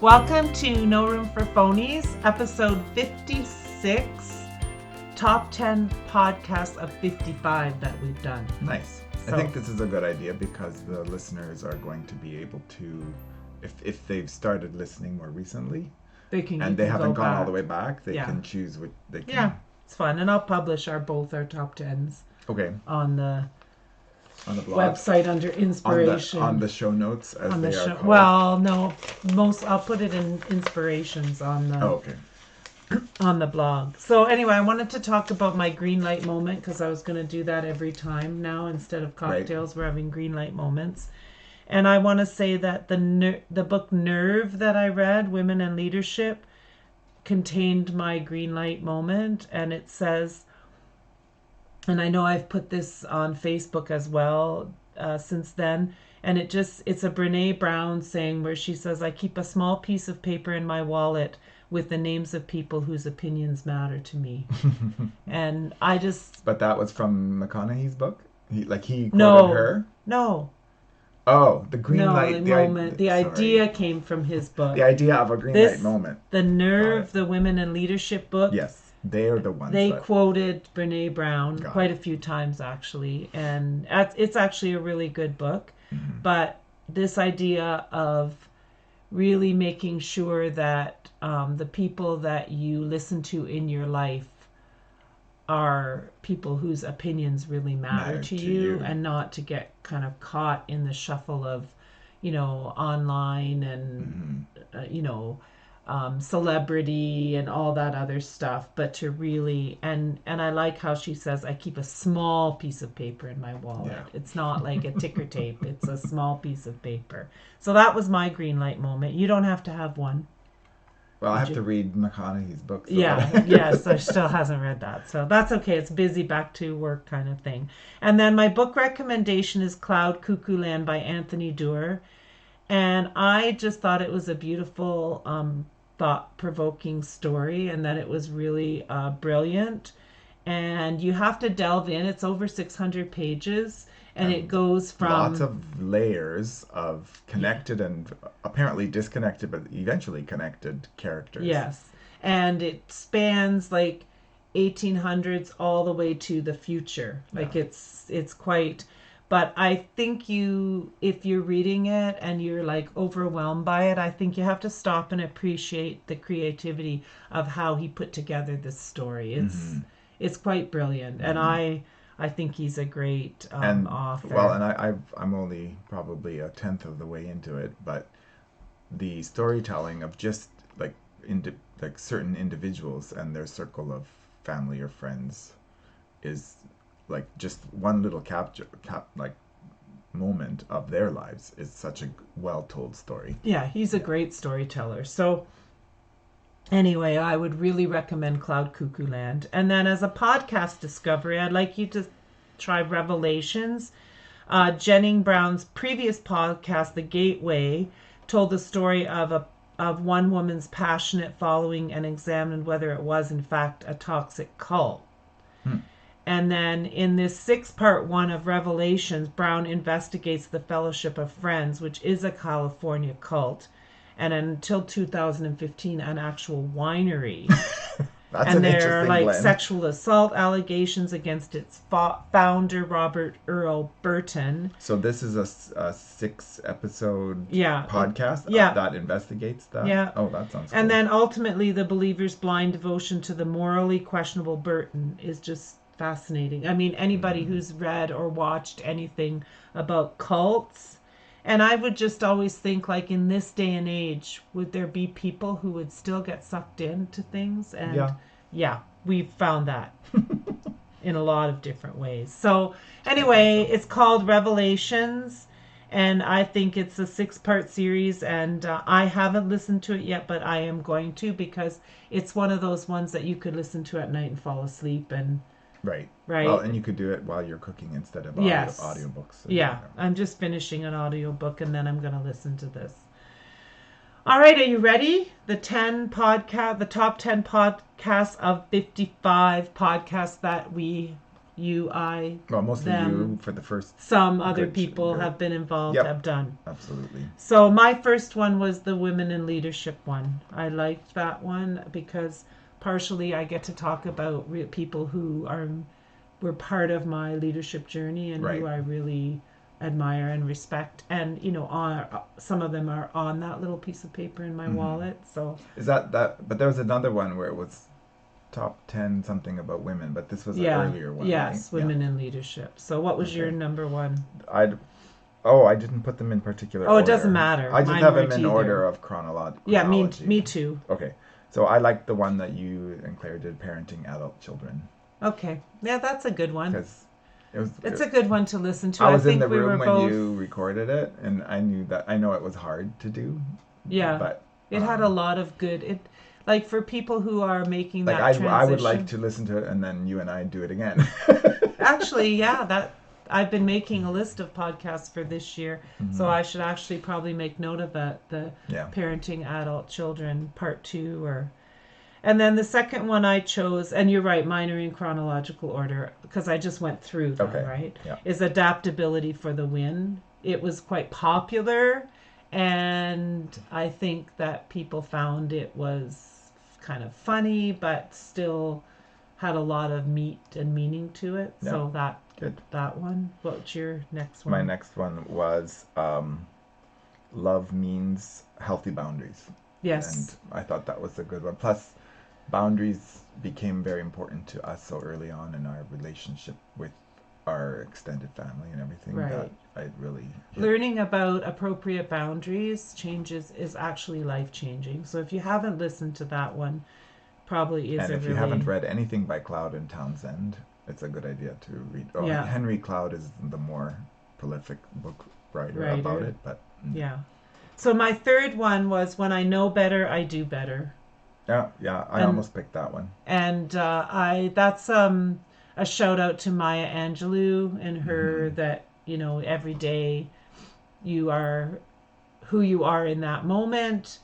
Welcome to No Room for Phonies, episode 56, top 10 podcasts of 55 that we've done. Nice. I think this is a good idea because the listeners are going to be able to, if they've started listening more recently, they haven't gone all the way back, they can choose what they can. Yeah, it's fun. And I'll publish both our top 10s. Okay. On the blog. Website under inspiration. On the show notes, as they are called. Well, no, I'll put it in inspirations on the on the blog. So anyway, I wanted to talk about my green light moment because I was going to do that every time now. Instead of cocktails, We're having green light moments. And I want to say that the book Nerve that I read, Women and Leadership, contained my green light moment. And it says, and I know I've put this on Facebook as well since then, and it's a Brene Brown saying where she says, I keep a small piece of paper in my wallet with the names of people whose opinions matter to me. And I just... But that was from McConaughey's book? He quoted her? No. Oh, the green light moment. The idea came from his book. The idea of a green light moment. The Nerve, the Women in Leadership book. Yes. They are the ones. They quoted Brene Brown quite a few times, actually. And it's actually a really good book. Mm-hmm. But this idea of really making sure that the people that you listen to in your life are people whose opinions really matter to you, and not to get kind of caught in the shuffle of, online and, celebrity and all that other stuff, but to really, and I like how she says, I keep a small piece of paper in my wallet. Yeah. It's not like a ticker tape. It's a small piece of paper. So that was my green light moment. You don't have to have one. Well, I have to read McConaughey's book. So Yes, I still hasn't read that. So that's okay. It's busy, back to work kind of thing. And then my book recommendation is Cloud Cuckoo Land by Anthony Doer. And I just thought it was a beautiful, thought-provoking story, and that it was really brilliant. And you have to delve in. It's over 600 pages. And it goes from... Lots of layers of connected and apparently disconnected, but eventually connected characters. Yes. And it spans 1800s all the way to the future. Yeah. It's quite... But I think if you're reading it and you're overwhelmed by it, I think you have to stop and appreciate the creativity of how he put together this story. It's quite brilliant. Mm-hmm. And I think he's a great author. Well, and I'm only probably a tenth of the way into it, but the storytelling of just certain individuals and their circle of family or friends is just one little moment of their lives is such a well-told story. Yeah, he's a great storyteller. So anyway, I would really recommend Cloud Cuckoo Land. And then as a podcast discovery, I'd like you to try Revelations. Jennings Brown's previous podcast, The Gateway, told the story of one woman's passionate following and examined whether it was in fact a toxic cult. And then in this 6-part one of Revelations, Brown investigates the Fellowship of Friends, which is a California cult, and until 2015, an actual winery. And there are blend. Sexual assault allegations against its founder, Robert Earl Burton. So this is a 6-episode podcast that investigates that? Yeah. Oh, that sounds cool. And then ultimately, the believer's blind devotion to the morally questionable Burton is just fascinating. I mean, anybody who's read or watched anything about cults, and I would just always think, in this day and age, would there be people who would still get sucked into things? And we've found that in a lot of different ways. So anyway, it's called Revelations, and I think it's a 6-part series, and I haven't listened to it yet, but I am going to, because it's one of those ones that you could listen to at night and fall asleep. And Right. Well, and you could do it while you're cooking instead of audiobooks. Yeah, I'm just finishing an audiobook, and then I'm going to listen to this. All right, are you ready? The top 10 podcasts of 55 podcasts that we you, I, well, mostly them. you for the first. Some other people have been involved, Yep, have done. Absolutely. So my first one was the women in leadership one. I liked that one because partially I get to talk about people who were part of my leadership journey and who I really admire and respect, and some of them are on that little piece of paper in my wallet. So is that but there was another one where it was top 10 something about women, but this was an earlier one. Yes, right? women in leadership. So what was your number one? I didn't put them in particular order. It doesn't matter. I just have them in order of chronology. Yeah, me too. Okay, so I like the one that you and Claire did, parenting adult children. Okay, yeah, that's a good one. Because it's a good one to listen to. I was in the room when you recorded it, and I know it was hard to do. Yeah, but it had a lot of good. Like for people who are making that transition. I would like to listen to it, and then you and I do it again. Actually, yeah, I've been making a list of podcasts for this year, so I should actually probably make note of that. The parenting adult children part 2 And then the second one I chose, and you're right, mine are in chronological order because I just went through them, right? Yeah. Is Adaptability for the Win. It was quite popular, and I think that people found it was kind of funny, but still had a lot of meat and meaning to it. Yeah. So that one. What's your next one? My next one was Love Means Healthy Boundaries. Yes. And I thought that was a good one. Plus, boundaries became very important to us so early on in our relationship with our extended family and everything. Right. That I really learning about appropriate boundaries is actually life-changing. So if you haven't listened to that one, probably is. And if you haven't read anything by Cloud and Townsend, it's a good idea to read. Henry Cloud is the more prolific book writer about it, but yeah. So my third one was When I Know Better, I Do Better. Yeah, I almost picked that one. And that's a shout out to Maya Angelou and her that, every day you are who you are in that moment,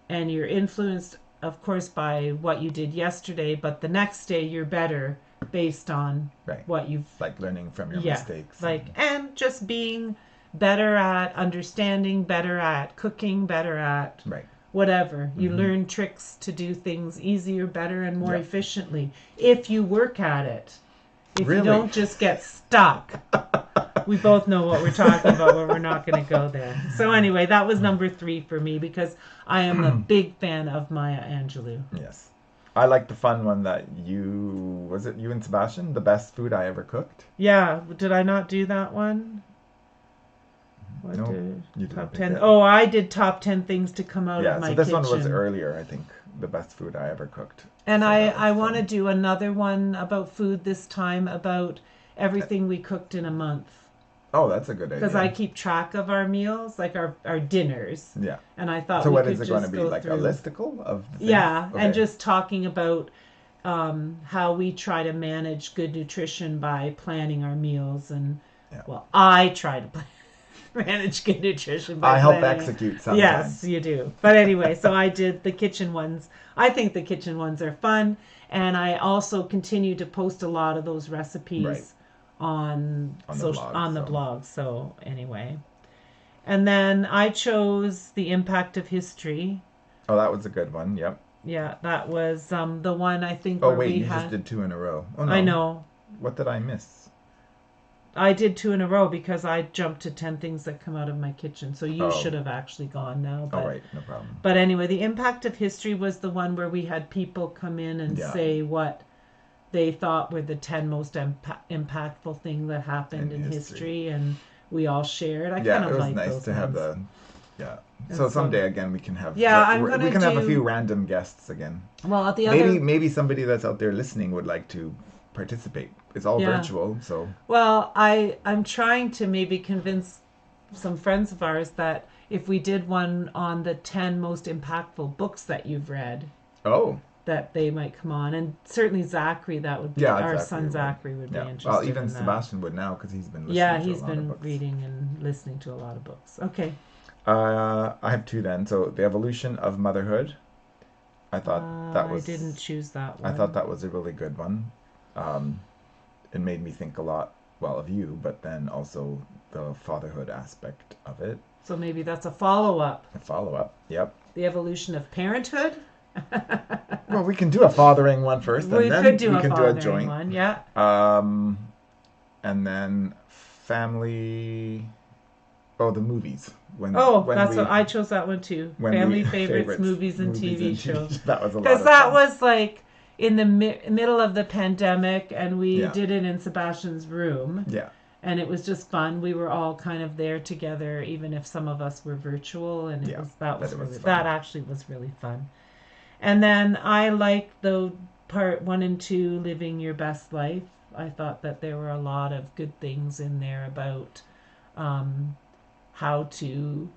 and you're influenced, of course, by what you did yesterday, but the next day you're better based on what you've... Like learning from your mistakes. And just being better at understanding, better at cooking, better at... whatever. You learn tricks to do things easier, better, and more efficiently if you work at it. If you don't just get stuck. We both know what we're talking about, but we're not going to go there. So anyway, that was number 3 for me because I am a big fan of Maya Angelou. Yes. I like the fun one that was it you and Sebastian? The best food I ever cooked? Yeah. Did I not do that one? You top 10. Oh, I did top 10 things to come out of my kitchen. Yeah, so this one was earlier, I think. The best food I ever cooked. And so I want to do another one about food this time, about everything we cooked in a month. Oh, that's a good idea. Because I keep track of our meals, like our dinners. Yeah. And I thought so what is it going to be, like a listicle of the things? Yeah, and just talking about how we try to manage good nutrition by planning our meals. And, well, I try to manage good nutrition by I help execute sometimes. Yes, you do. But anyway, so I did the kitchen ones. I think the kitchen ones are fun, and I also continue to post a lot of those recipes on the blog. So anyway, and then I chose The Impact of History. Oh, that was a good one. Yep. Yeah, that was the one I think. Oh wait, you just did 2 in a row. Oh no. I know. What did I miss? I did 2 in a row because I jumped to 10 things that come out of my kitchen. So you should have actually gone now. But, right, no problem. But anyway, The Impact of History was the one where we had people come in and say what they thought were the 10 most impactful things that happened in history, and we all shared. I kind of like those. Yeah, it was nice to have the. Yeah. So someday again we can have. Yeah, we can have a few random guests again. Well, at the maybe somebody that's out there listening would like to participate. It's all virtual, so. Well, I'm trying to maybe convince some friends of ours that if we did one on the 10 most impactful books that you've read, that they might come on. And certainly Zachary, that would be our son Zachary would be interested. Well, even Sebastian would now because he's been listening to a lot of books. Yeah, he's been reading and listening to a lot of books. Okay. I have 2 then. So The Evolution of Motherhood. I thought that was. I didn't choose that one. I thought that was a really good one. it made me think a lot, well, of you, but then also the fatherhood aspect of it. So maybe that's a follow-up. A follow-up, yep. The Evolution of Parenthood. Well, we can do a fathering one first, and then we can do a joint one. Yeah. And then family. Oh, the movies. When that's what I chose that one too. Family favorites, movies and TV shows. That was a lot. Because that was like in the middle of the pandemic, and we did it in Sebastian's room. Yeah. And it was just fun. We were all kind of there together, even if some of us were virtual, and that actually was really fun. And then I liked the part 1 and 2, living your best life. I thought that there were a lot of good things in there about how to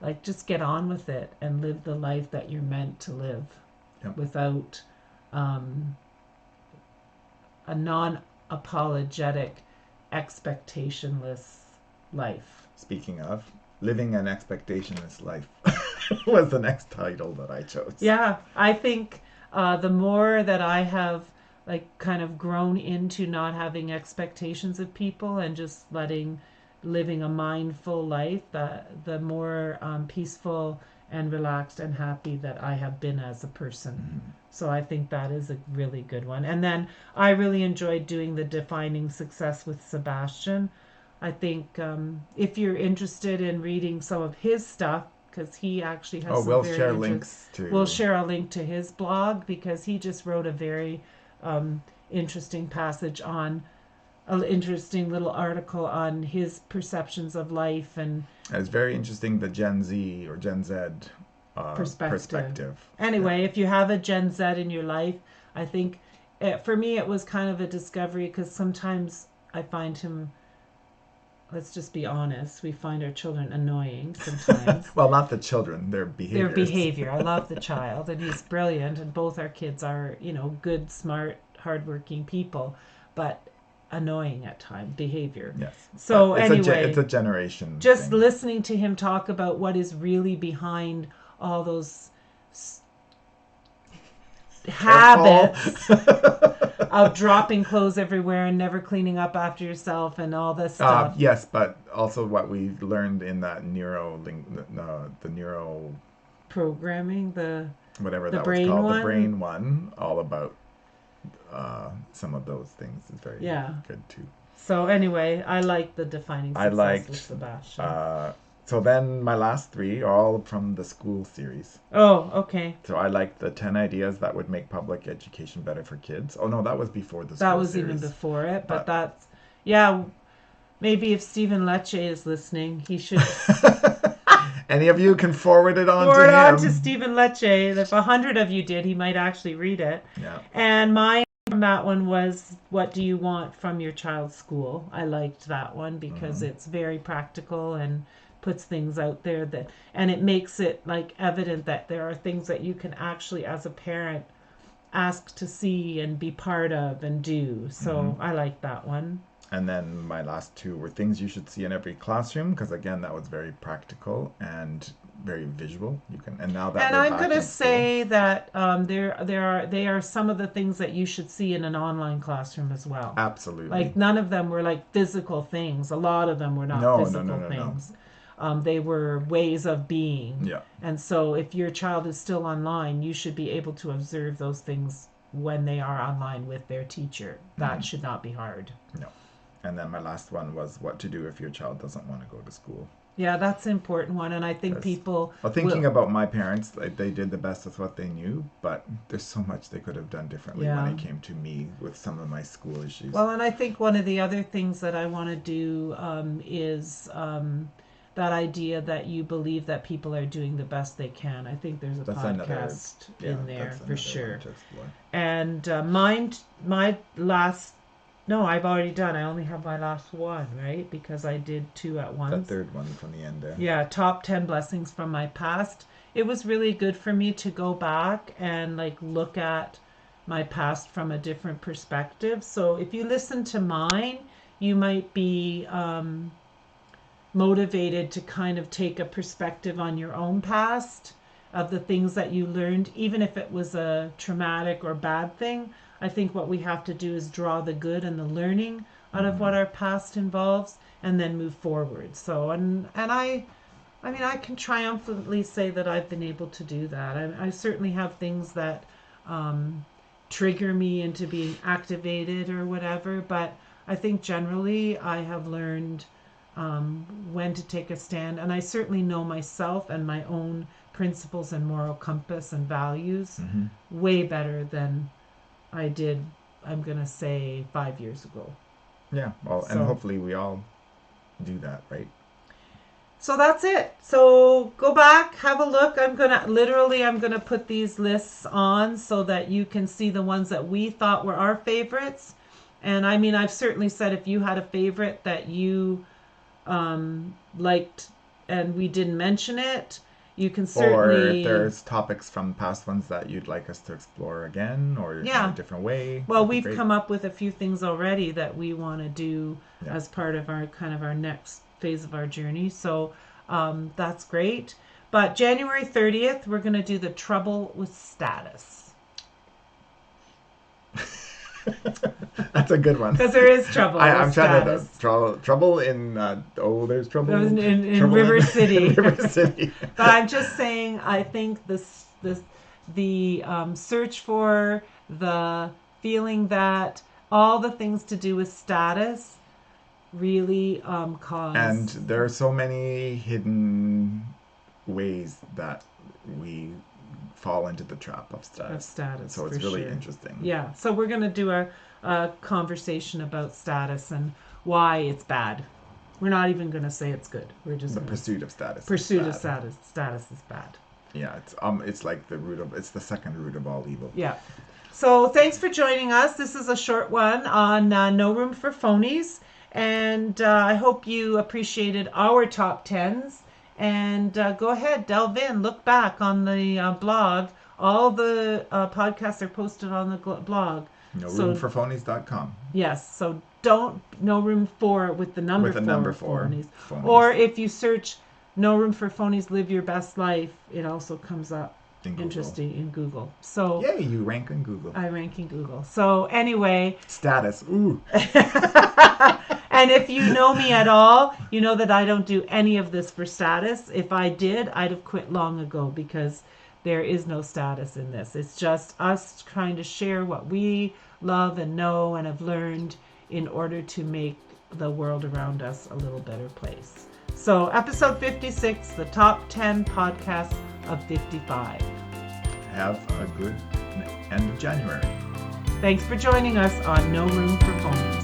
like just get on with it and live the life that you're meant to live without a non-apologetic, expectationless life. Speaking of, living an expectationless life was the next title that I chose. Yeah, I think the more that I have like kind of grown into not having expectations of people and just living a mindful life, the more peaceful and relaxed and happy that I have been as a person. Mm-hmm. So I think that is a really good one. And then I really enjoyed doing the defining success with Sebastian. I think if you're interested in reading some of his stuff, because he actually has we'll share links to. We'll share a link to his blog, because he just wrote a very interesting passage on an interesting little article on his perceptions of life, and it's very interesting, the Gen Z or Gen Z perspective. Anyway, if you have a Gen Z in your life, I think for me it was kind of a discovery, because sometimes I find him, let's just be honest, we find our children annoying sometimes. Well, not the children, their behavior. Their behavior. I love the child, and he's brilliant, and both our kids are, good, smart, hardworking people, but annoying at times behavior. Yes. So it's a generation just thing. Listening to him talk about what is really behind all those habits of dropping clothes everywhere and never cleaning up after yourself and all this stuff. Yes, but also what we learned in that the neuro programming, whatever the that brain was called, one? the brain one, all about some of those things is very good too. So anyway, I liked the defining success with Sebastian. So then my last 3 are all from the school series. Oh, okay. So I liked the 10 ideas that would make public education better for kids. Oh no, that was before the school That was series. even before it, but that's maybe if Stephen Lecce is listening, he should. Any of you can forward it on to him. Forward on to Stephen Lecce. If 100 of you did, he might actually read it. Yeah. And mine from that one was, what do you want from your child's school? I liked that one because it's very practical and puts things out there and it makes it like evident that there are things that you can actually, as a parent, ask to see and be part of and do. So I like that one. And then my last 2 were things you should see in every classroom, because again that was very practical and very visual. And I'm going to say that they are some of the things that you should see in an online classroom as well. Absolutely. Like none of them were like physical things. A lot of them were not physical things. They were ways of being. Yeah. And so if your child is still online, you should be able to observe those things when they are online with their teacher. That should not be hard. No. And then my last one was what to do if your child doesn't want to go to school. Yeah, that's an important one. And I think people... Well, thinking about my parents, they did the best with what they knew, but there's so much they could have done differently when it came to me with some of my school issues. Well, and I think one of the other things that I want to do is that idea that you believe that people are doing the best they can. I think there's a podcast in there for sure. And my last... No, I've already done. I only have my last one, right? Because I did 2 at once. The third one from the end there. Yeah, top 10 blessings from my past. It was really good for me to go back and like look at my past from a different perspective. So if you listen to mine, you might be motivated to kind of take a perspective on your own past of the things that you learned, even if it was a traumatic or bad thing. I think what we have to do is draw the good and the learning out of what our past involves and then move forward. So, and I mean, I can triumphantly say that I've been able to do that. I certainly have things that trigger me into being activated or whatever, but I think generally I have learned when to take a stand, and I certainly know myself and my own principles and moral compass and values way better than I did, I'm going to say, 5 years ago. Yeah, well, and hopefully we all do that, right? So that's it. So go back, have a look. I'm going to put these lists on so that you can see the ones that we thought were our favorites. And I mean, I've certainly said if you had a favorite that you liked and we didn't mention it, you can certainly... Or if there's topics from past ones that you'd like us to explore again or in a different way. Well, we've come up with a few things already that we want to do as part of our kind of our next phase of our journey. So that's great. But January 30th, we're going to do the trouble with status. That's a good one. Because there is trouble. I'm trying to trouble in there's trouble in River City. River City. But I'm just saying, I think the search for, the feeling that all the things to do with status really cause. And there are so many hidden ways that we fall into the trap of status. So it's really interesting. Yeah. So we're going to do a conversation about status and why it's bad. We're not even going to say it's good. We're just the pursuit of status. Pursuit of status. Status is bad. Yeah. It's like it's the second root of all evil. Yeah. So thanks for joining us. This is a short one on No Room for Phonies. And I hope you appreciated our top 10s. And go ahead, delve in, look back on the blog. All the podcasts are posted on the blog. NoRoomForPhonies.com. Yes, so don't No Room for with the number four. Phonies. Or if you search No Room for Phonies, Live Your Best Life, it also comes up interesting in Google. So yay, you rank in Google. I rank in Google. So anyway, status. Ooh. And if you know me at all, you know that I don't do any of this for status. If I did, I'd have quit long ago because there is no status in this. It's just us trying to share what we love and know and have learned in order to make the world around us a little better place. So episode 56, the top 10 podcasts of 55. Have a good end of January. Thanks for joining us on No Room for Phonies.